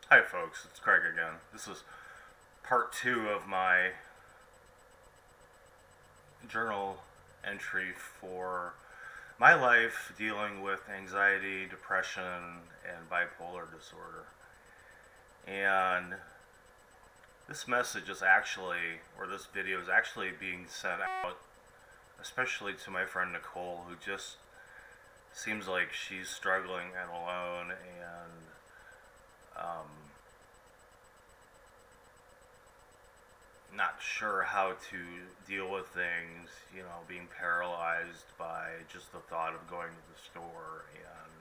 Hi, folks. It's Craig again. This is part two of my journal entry for my life dealing with anxiety, depression, and bipolar disorder. And this message is actually, or this video is actually being sent out, especially to my friend Nicole, who just seems like she's struggling and alone and not sure how to deal with things, being paralyzed by just the thought of going to the store. And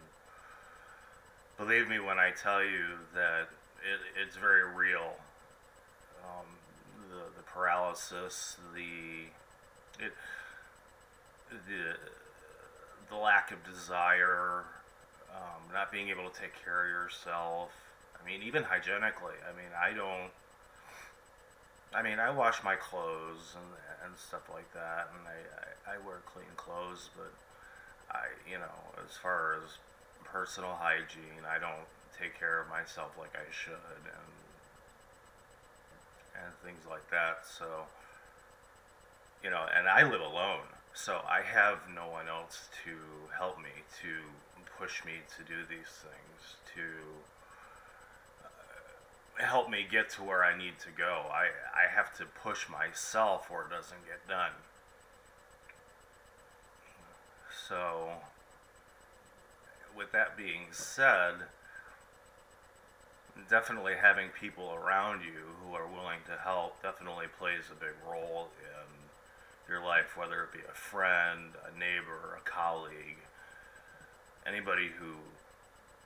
believe me when I tell you that it's very real. Um, the paralysis, it, the the lack of desire, not being able to take care of yourself. I mean, even hygienically. I wash my clothes and stuff like that, and I wear clean clothes, but as far as personal hygiene, I don't take care of myself like I should, and things like that. So, and I live alone, so I have no one else to help me, to push me to do these things, to help me get to where I need to go. I have to push myself or it doesn't get done. So, with that being said, definitely having people around you who are willing to help definitely plays a big role in your life, whether it be a friend, a neighbor, a colleague, anybody who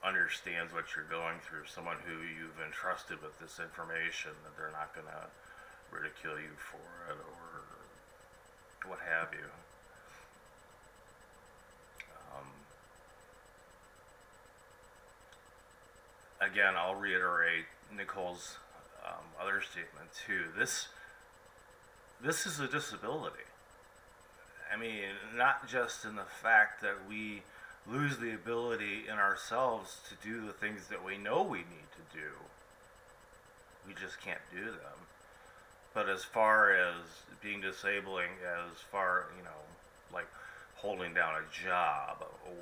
understands what you're going through, someone who you've entrusted with this information, that they're not going to ridicule you for it or what have you. Again, I'll reiterate Nicole's other statement too. This is a disability. I mean, not just in the fact that we lose the ability in ourselves to do the things that we know we need to do. We just can't do them. But as far as being disabling, as far, like holding down a job or,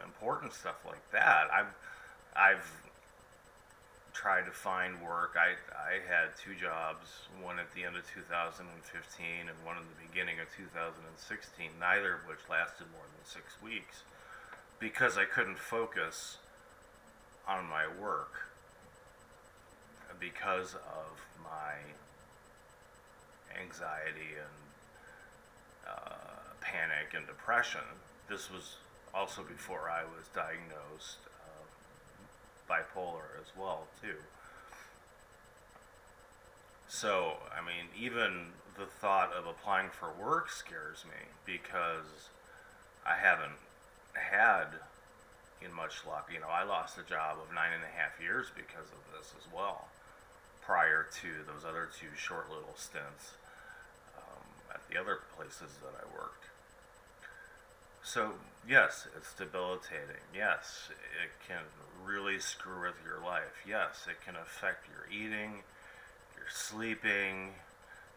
important stuff like that, I've tried to find work. I had two jobs, one at the end of 2015 and one in the beginning of 2016, neither of which lasted more than 6 weeks because I couldn't focus on my work because of my anxiety and panic and depression. This was also before I was diagnosed bipolar as well too. So, I mean, even the thought of applying for work scares me because I haven't had in much luck. I lost a job of 9.5 years because of this as well, prior to those other two short little stints at the other places that I worked. So, yes, it's debilitating. Yes, it can really screw with your life. Yes, it can affect your eating, your sleeping,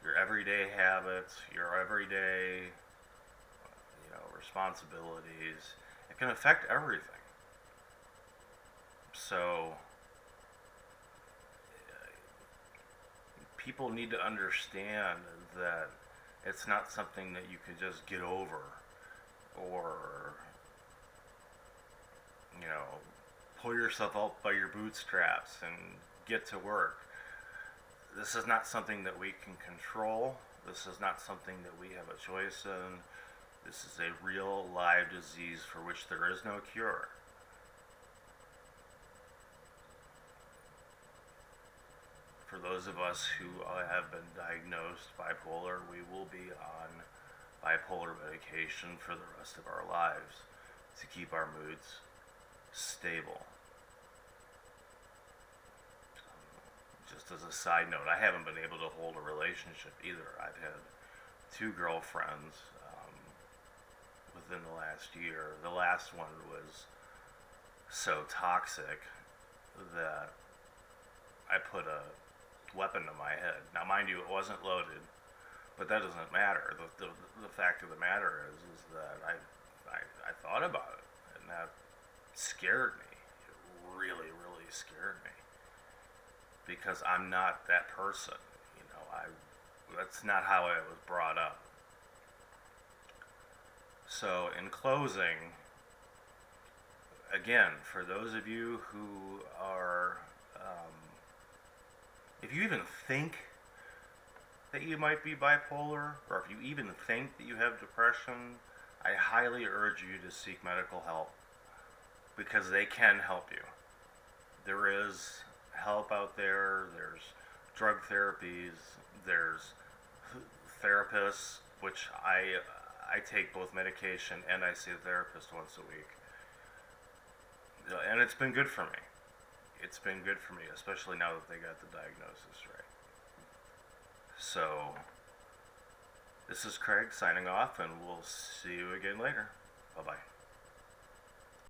your everyday habits, your everyday, responsibilities. It can affect everything. So, people need to understand that it's not something that you can just get over or, pull yourself up by your bootstraps and get to work. This is not something that we can control. This is not something that we have a choice in. This is a real live disease for which there is no cure. For those of us who have been diagnosed bipolar, we will be on bipolar medication for the rest of our lives to keep our moods stable. Just as a side note, I haven't been able to hold a relationship either. I've had two girlfriends within the last year. The last one was so toxic that I put a weapon to my head. Now, mind you, it wasn't loaded, but that doesn't matter. The fact of the matter is that I thought about it, and that scared me. It really, really scared me because I'm not that person. That's not how I was brought up. So, in closing, again, for those of you who are, if you even think that you might be bipolar, or if you even think that you have depression, I highly urge you to seek medical help because they can help you. There is help out there. There's drug therapies. There's therapists, which I take both medication and I see a therapist once a week. And it's been good for me. It's been good for me, especially now that they got the diagnosis right. So, this is Craig signing off, and we'll see you again later. Bye-bye.